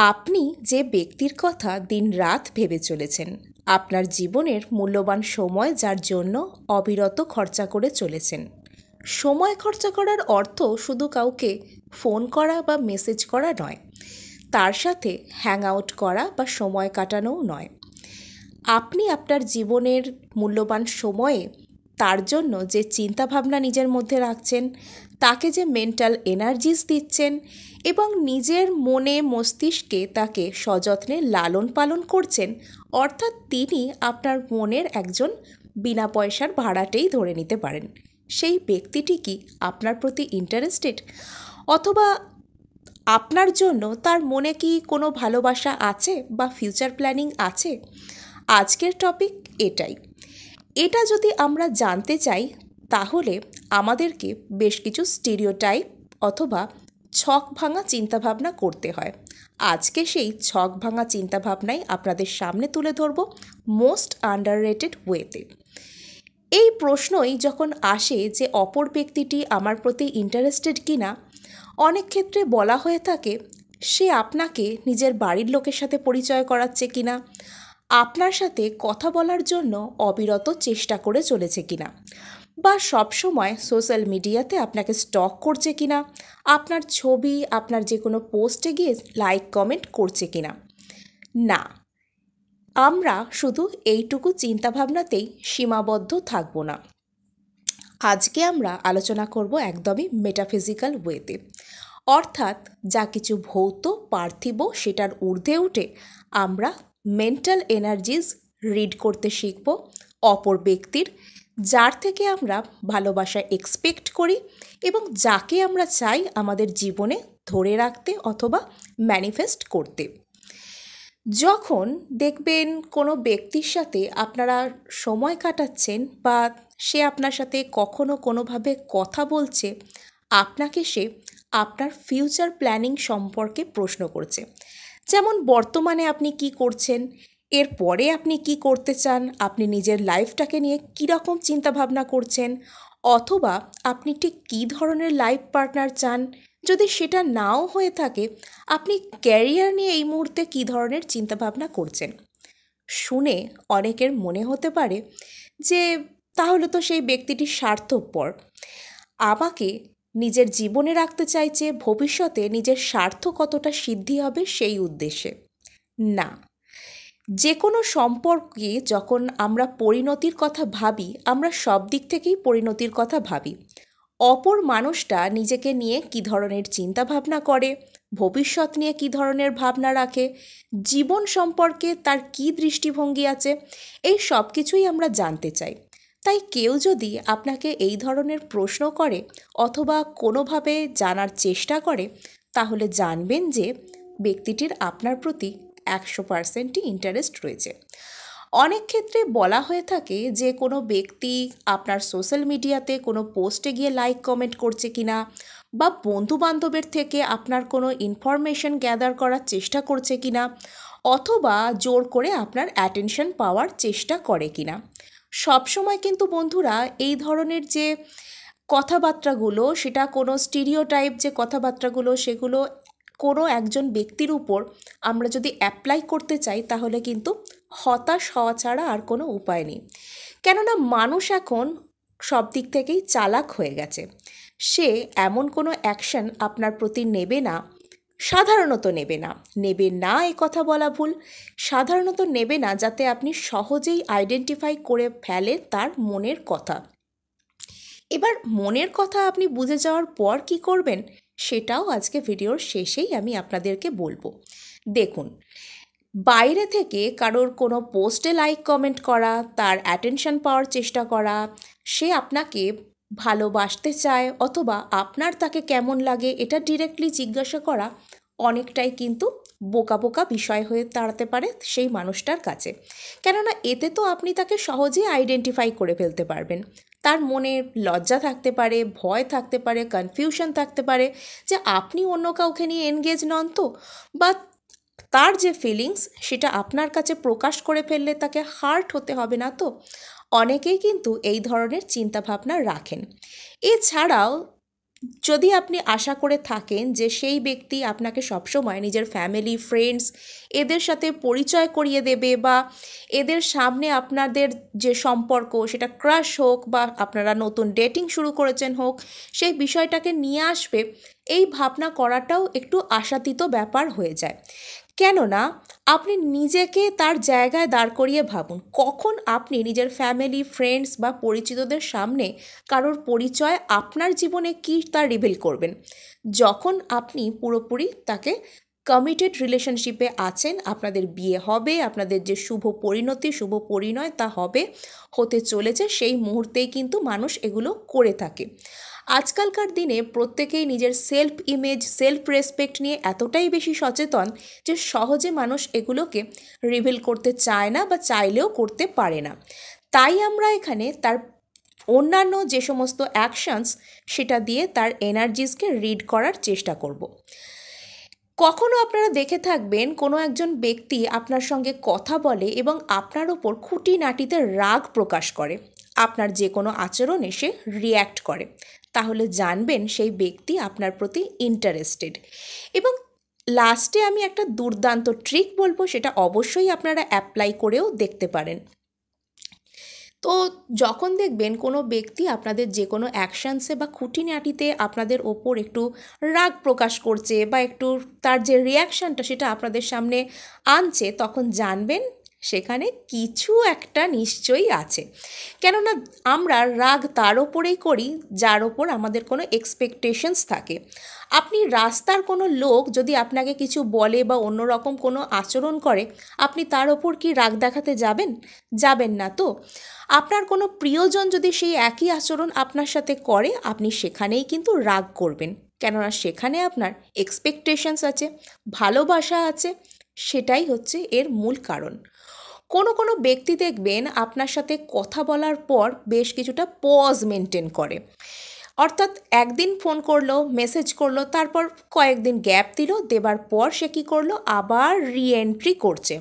আপনি যে ব্যক্তির কথা দিনরাত ভেবে চলেছেন, আপনার জীবনের মূল্যবান সময় যার জন্য অবিরত খরচা করে চলেছেন। সময় খরচা করার অর্থ শুধু কাউকে ফোন করা বা মেসেজ করা নয়, তার সাথে হ্যাং আউট করা বা সময় কাটানোও নয়। আপনি আপনার জীবনের মূল্যবান সময়ে তার জন্য যে চিন্তাভাবনা নিজের মধ্যে রাখছেন, তাকে যে মেন্টাল এনার্জিস দিচ্ছেন এবং নিজের মনে মস্তিষ্কে তাকে সযত্নে লালন পালন করছেন, অর্থাৎ তিনি আপনার মনের একজন বিনা পয়সার ভাড়াটেই ধরে নিতে পারেন। সেই ব্যক্তিটি কি আপনার প্রতি ইন্টারেস্টেড, অথবা আপনার জন্য তার মনে কি কোনো ভালোবাসা আছে বা ফিউচার প্ল্যানিং আছে? আজকের টপিক এটাই। এটা যদি আমরা জানতে চাই, তাহলে আমাদেরকে বেশ কিছু স্টিরিওটাইপ অথবা ছক ভাঙা চিন্তাভাবনা করতে হয়। আজকে সেই ছক ভাঙা চিন্তাভাবনাই আপনাদের সামনে তুলে ধরব মোস্ট আন্ডাররেটেড ওয়েতে। এই প্রশ্নই যখন আসে যে অপর ব্যক্তিটি আমার প্রতি ইন্টারেস্টেড কিনা, অনেক ক্ষেত্রে বলা হয়ে থাকে সে আপনাকে নিজের বাড়ির লোকের সাথে পরিচয় করাচ্ছে কিনা, আপনার সাথে কথা বলার জন্য অবিরত চেষ্টা করে চলেছে কিনা, বা সবসময় সোশ্যাল মিডিয়াতে আপনাকে স্টক করছে কিনা, আপনার ছবি আপনার যে কোনো পোস্টে গিয়ে লাইক কমেন্ট করছে কিনা। না, আমরা শুধু এইটুকু চিন্তাভাবনাতেই সীমাবদ্ধ থাকব না। আজকে আমরা আলোচনা করব একদমই মেটাফিজিক্যাল ওয়েতে, অর্থাৎ যা কিছু ভৌত পার্থিব সেটার ঊর্ধ্বে উঠে আমরা মেন্টাল এনার্জিজ রিড করতে শিখব অপর ব্যক্তির, যার থেকে আমরা ভালোবাসা এক্সপেক্ট করি এবং যাকে আমরা চাই আমাদের জীবনে ধরে রাখতে অথবা ম্যানিফেস্ট করতে। যখন দেখবেন কোনো ব্যক্তির সাথে আপনারা সময় কাটাচ্ছেন বা সে আপনার সাথে কখনো কোনোভাবে কথা বলছে, আপনাকে সে আপনার ফিউচার প্ল্যানিং সম্পর্কে প্রশ্ন করছে। যেমন বর্তমানে আপনি কি করছেন, এরপরে আপনি কি করতে চান, আপনি নিজের লাইফটাকে নিয়ে কীরকম চিন্তাভাবনা করছেন, অথবা আপনি ঠিক কী ধরনের লাইফ পার্টনার চান। যদি সেটা নাও হয়ে থাকে, আপনি ক্যারিয়ার নিয়ে এই মুহূর্তে কী ধরনের চিন্তাভাবনা করছেন। শুনে অনেকের মনে হতে পারে যে তাহলে তো সেই ব্যক্তিটি স্বার্থপর, আমাকে নিজের জীবনে রাখতে চাইছে ভবিষ্যতে নিজের স্বার্থ কতটা সিদ্ধি হবে সেই উদ্দেশ্যে। না, যে কোনো সম্পর্কে যখন আমরা পরিণতির কথা ভাবি, আমরা সব দিক থেকেই পরিণতির কথা ভাবি। অপর মানুষটা নিজেকে নিয়ে কী ধরনের চিন্তাভাবনা করে, ভবিষ্যৎ নিয়ে কী ধরনের ভাবনা রাখে, জীবন সম্পর্কে তার কী দৃষ্টিভঙ্গি আছে, এই সব কিছুই আমরা জানতে চাই। তাই কেউ যদি আপনাকে এই ধরনের প্রশ্ন করে অথবা কোনোভাবে জানার চেষ্টা করে, তাহলে জানবেন যে ব্যক্তিটির আপনার প্রতি 100%ই ইন্টারেস্ট রয়েছে। অনেক ক্ষেত্রে বলা হয়ে থাকে যে কোনো ব্যক্তি আপনার সোশ্যাল মিডিয়াতে কোনো পোস্টে গিয়ে লাইক কমেন্ট করছে কিনা, বা বন্ধুবান্ধবের থেকে আপনার কোনো ইনফরমেশন গ্যাদার করার চেষ্টা করছে কিনা, অথবা জোর করে আপনার অ্যাটেনশন পাওয়ার চেষ্টা করে কিনা। সবসময় কিন্তু বন্ধুরা এই ধরনের যে কথাবার্তাগুলো, সেটা কোনো স্টিরিওটাইপ যে কথাবার্তাগুলো, সেগুলো কোনো একজন ব্যক্তির উপর আমরা যদি অ্যাপ্লাই করতে চাই, তাহলে কিন্তু হতাশ হওয়া ছাড়া আর কোনো উপায় নেই। কেননা মানুষ এখন সব দিক থেকেই চালাক হয়ে গেছে। সে এমন কোনো অ্যাকশন আপনার প্রতি নেবে না, সাধারণত নেবে না এ কথা বলা ভুল, সাধারণত নেবে না যাতে আপনি সহজেই আইডেন্টিফাই করে ফেলে তার মনের কথা। এবার মনের কথা আপনি বুঝে যাওয়ার পর কি করবেন, সেটাও আজকে ভিডিওর শেষেই আমি আপনাদেরকে বলবো। দেখুন, বাইরে থেকে কারোর কোনো পোস্টে লাইক কমেন্ট করা, তার অ্যাটেনশন পাওয়ার চেষ্টা করা, সে আপনাকে ভালোবাসতে চায় অথবা আপনার তাকে কেমন লাগে এটা ডিরেক্টলি জিজ্ঞাসা করা অনেকটাই কিন্তু বোকা বোকা বিষয় হয়ে দাঁড়াতে পারে সেই মানুষটার কাছে। কেননা এতে তো আপনি তাকে সহজেই আইডেন্টিফাই করে ফেলতে পারবেন। তার মনে লজ্জা থাকতে পারে, ভয় থাকতে পারে, কনফিউশন থাকতে পারে যে আপনি অন্য কাউকে নিয়ে এনগেজ নন তো, বা তার যে ফিলিংস সেটা আপনার কাছে প্রকাশ করে ফেললে তাকে হার্ট হতে হবে না তো। অনেকেই কিন্তু এই ধরনের চিন্তাভাবনা রাখেন। এছাড়াও যদি আপনি আশা করে থাকেন যে সেই ব্যক্তি আপনাকে সবসময় নিজের ফ্যামিলি ফ্রেন্ডস এদের সাথে পরিচয় করিয়ে দেবে, বা এদের সামনে আপনাদের যে সম্পর্ক সেটা ক্রাশ হোক বা আপনারা নতুন ডেটিং শুরু করেছেন হোক, সেই বিষয়টাকে নিয়ে আসবে, এই ভাবনা করাটাও একটু আশাতীত ব্যাপার হয়ে যায়। কেননা আপনি নিজেকে তার জায়গায় দাঁড় করিয়ে ভাবুন, কখন আপনি নিজের ফ্যামিলি ফ্রেন্ডস বা পরিচিতদের সামনে কারোর পরিচয় আপনার জীবনে কী তা রিভিল করবেন? যখন আপনি পুরোপুরি তাকে কমিটেড রিলেশনশিপে আছেন, আপনাদের বিয়ে হবে, আপনাদের যে শুভ পরিণতি শুভ পরিণয় তা হবে, হতে চলেছে, সেই মুহূর্তেই কিন্তু মানুষ এগুলো করে থাকে। আজকালকার দিনে প্রত্যেকেই নিজের সেলফ ইমেজ সেলফ রেসপেক্ট নিয়ে এতটাই বেশি সচেতন যে সহজে মানুষ এগুলোকে রিভিল করতে চায় না বা চাইলেও করতে পারে না। তাই আমরা এখানে তার অন্যান্য যে সমস্ত অ্যাকশনস সেটা দিয়ে তার এনার্জিসকে রিড করার চেষ্টা করব। কখনো আপনারা দেখে থাকবেন কোনো একজন ব্যক্তি আপনার সঙ্গে কথা বলে এবং আপনার ওপর খুঁটিনাটিতে রাগ প্রকাশ করে, আপনার যে কোনো আচরণে সে রিয়্যাক্ট করে, তাহলে জানবেন সেই ব্যক্তি আপনার প্রতি ইন্টারেস্টেড। এবং লাস্টে আমি একটা দুর্দান্ত ট্রিক বলবো, সেটা অবশ্যই আপনারা অ্যাপ্লাই করেও দেখতে পারেন। তো যখন দেখবেন কোনো ব্যক্তি আপনাদের যে কোনো অ্যাকশানসে বা খুঁটিনাটিতে আপনাদের ওপর একটু রাগ প্রকাশ করছে বা একটু তার যে রিয়াকশানটা সেটা আপনাদের সামনে আনছে, তখন জানবেন সেখানে কিছু একটা নিশ্চয়ই আছে। কেননা আমরা রাগ তার ওপরেই করি যার ওপর আমাদের কোনো এক্সপেকটেশনস থাকে। আপনি রাস্তার কোনো লোক যদি আপনাকে কিছু বলে বা অন্যরকম কোনো আচরণ করে, আপনি তার ওপর কি রাগ দেখাতে যাবেন? যাবেন না তো। আপনার কোনো প্রিয়জন যদি সেই একই আচরণ আপনার সাথে করে, আপনি সেখানেই কিন্তু রাগ করবেন, কেননা সেখানে আপনার এক্সপেকটেশনস আছে, ভালোবাসা আছে, সেটাই হচ্ছে এর মূল কারণ। কোনো কোনো ব্যক্তি দেখবেন আপনার সাথে কথা বলার পর বেশ কিছুটা পজ মেনটেন করে, অর্থাৎ একদিন ফোন করলো, মেসেজ করলো, তারপর কয়েকদিন গ্যাপ দিল, দেবার পর সে কী করলো, আবার রিএন্ট্রি করছে।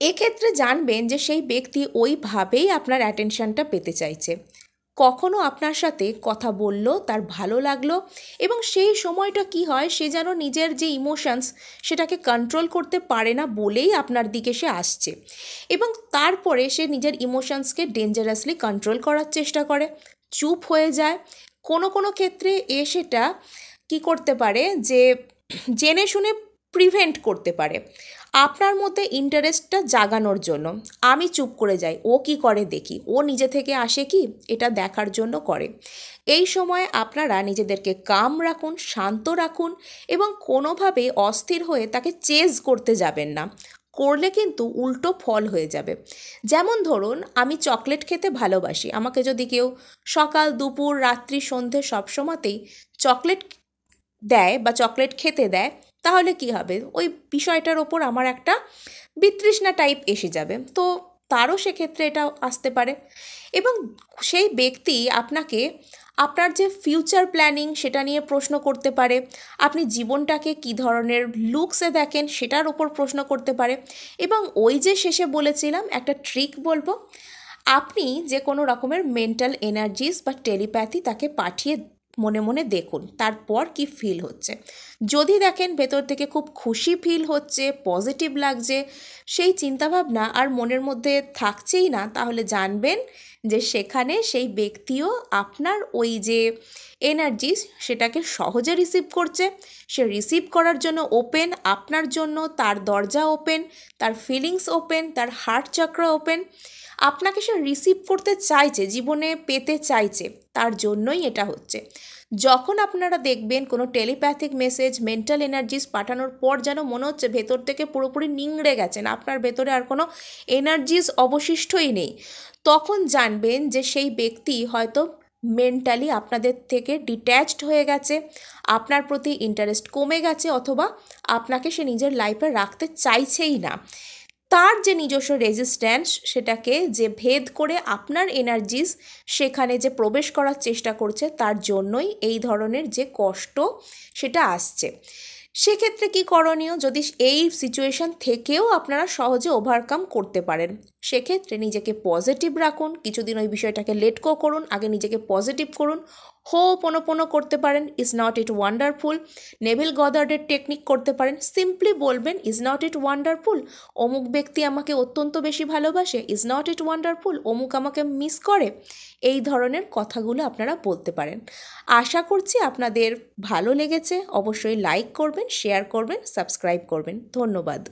এক্ষেত্রে জানবেন যে সেই ব্যক্তি ওইভাবেই আপনার অ্যাটেনশনটা পেতে চাইছে। কখনো আপনার সাথে কথা বলল, তার ভালো লাগলো, এবং সেই সময়টা কি হয়, সে যেন নিজের যে ইমোশনস সেটাকে কন্ট্রোল করতে পারে না বলেই আপনার দিকে সে আসছে, এবং তারপরে সে নিজের ইমোশনসকে ডেঞ্জারাসলি কন্ট্রোল করার চেষ্টা করে, চুপ হয়ে যায়। কোনো কোনো ক্ষেত্রে সেটা কি করতে পারে যে জেনে শুনে প্রিভেন্ট করতে পারে আপনার মধ্যে ইন্টারেস্টটা জাগানোর জন্য। আমি চুপ করে যাই, ও কি করে দেখি, ও নিজে থেকে আসে কি, এটা দেখার জন্য করে। এই সময় আপনারা নিজেদেরকে কাম রাখুন, শান্ত রাখুন, এবং কোনোভাবে অস্থির হয়ে তাকে চেজ করতে যাবেন না, করলে কিন্তু উল্টো ফল হয়ে যাবে। যেমন ধরুন, আমি চকলেট খেতে ভালোবাসি, আমাকে যদি কেউ সকাল দুপুর রাত্রি সন্ধে সবসময়তেই চকলেট দেয় বা চকলেট খেতে দেয়, তাহলে কি হবে, ওই বিষয়টার ওপর আমার একটা বিতৃষ্ণা টাইপ এসে যাবে, তো তারও সেক্ষেত্রে এটা আসতে পারে। এবং সেই ব্যক্তি আপনাকে আপনার যে ফিউচার প্ল্যানিং সেটা নিয়ে প্রশ্ন করতে পারে, আপনি জীবনটাকে কী ধরনের লুকসে দেখেন সেটার ওপর প্রশ্ন করতে পারে। এবং ওই যে শেষে বলেছিলাম একটা ট্রিক বলবো, আপনি যে কোনো রকমের মেন্টাল এনার্জিস বা টেলিপ্যাথি তাকে পাঠিয়ে মনে মনে দেখুন তারপর কি ফিল হচ্ছে। যদি দেখেন ভেতর থেকে খুব খুশি ফিল হচ্ছে, পজিটিভ লাগছে, সেই চিন্তাভাবনা আর মনের মধ্যে থাকছেই না, তাহলে জানবেন যে সেখানে সেই ব্যক্তিও আপনার ওই যে এনার্জি সেটাকে সহজে রিসিভ করছে, সে রিসিভ করার জন্য ওপেন, আপনার জন্য তার দরজা ওপেন, তার ফিলিংস ওপেন, তার হার্ট চক্র ওপেন, আপনাকে সে রিসিভ করতে চাইছে, জীবনে পেতে চাইছে, তার জন্যই এটা হচ্ছে। যখন আপনারা দেখবেন কোনো টেলিপ্যাথিক মেসেজ মেন্টাল এনার্জিস পাঠানোর পর যেন মনে হচ্ছে ভেতর থেকে পুরোপুরি নিংড়ে গেছেন, আপনার ভেতরে আর কোনো এনার্জিস অবশিষ্টই নেই, তখন জানবেন যে সেই ব্যক্তি হয়তো মেন্টালি আপনাদের থেকে ডিট্যাচড হয়ে গেছে, আপনার প্রতি ইন্টারেস্ট কমে গেছে, অথবা আপনাকে সে নিজের লাইফে রাখতে চাইছেই না। তার যে নিজস্ব রেজিস্ট্যান্স সেটাকে যে ভেদ করে আপনার এনার্জিস সেখানে যে প্রবেশ করার চেষ্টা করছে, তার জন্যই এই ধরনের যে কষ্ট সেটা আসছে। সেক্ষেত্রে কি করণীয়, যদি এই সিচুয়েশান থেকেও আপনারা সহজে ওভারকাম করতে পারেন, সেক্ষেত্রে নিজেকে পজিটিভ রাখুন, কিছুদিন ওই বিষয়টাকে লেট গো করুন, আগে নিজেকে পজিটিভ করুন, হো পোনো করতে পারেন, is not it wonderful. Neville গদার্ডের টেকনিক করতে পারেন, সিম্পলি বলবেন ইজ নট ইট ওয়ান্ডারফুল। অমুক ব্যক্তি আমাকে অত্যন্ত বেশি ভালোবাসে, ইজ নট ইট ওয়ান্ডারফুল। অমুক আমাকে মিস করে। এই ধরনের কথাগুলো আপনারা বলতে পারেন। আশা করছি আপনাদের ভালো লেগেছে। অবশ্যই লাইক করবেন, শেয়ার করবেন, সাবস্ক্রাইব করবেন। ধন্যবাদ।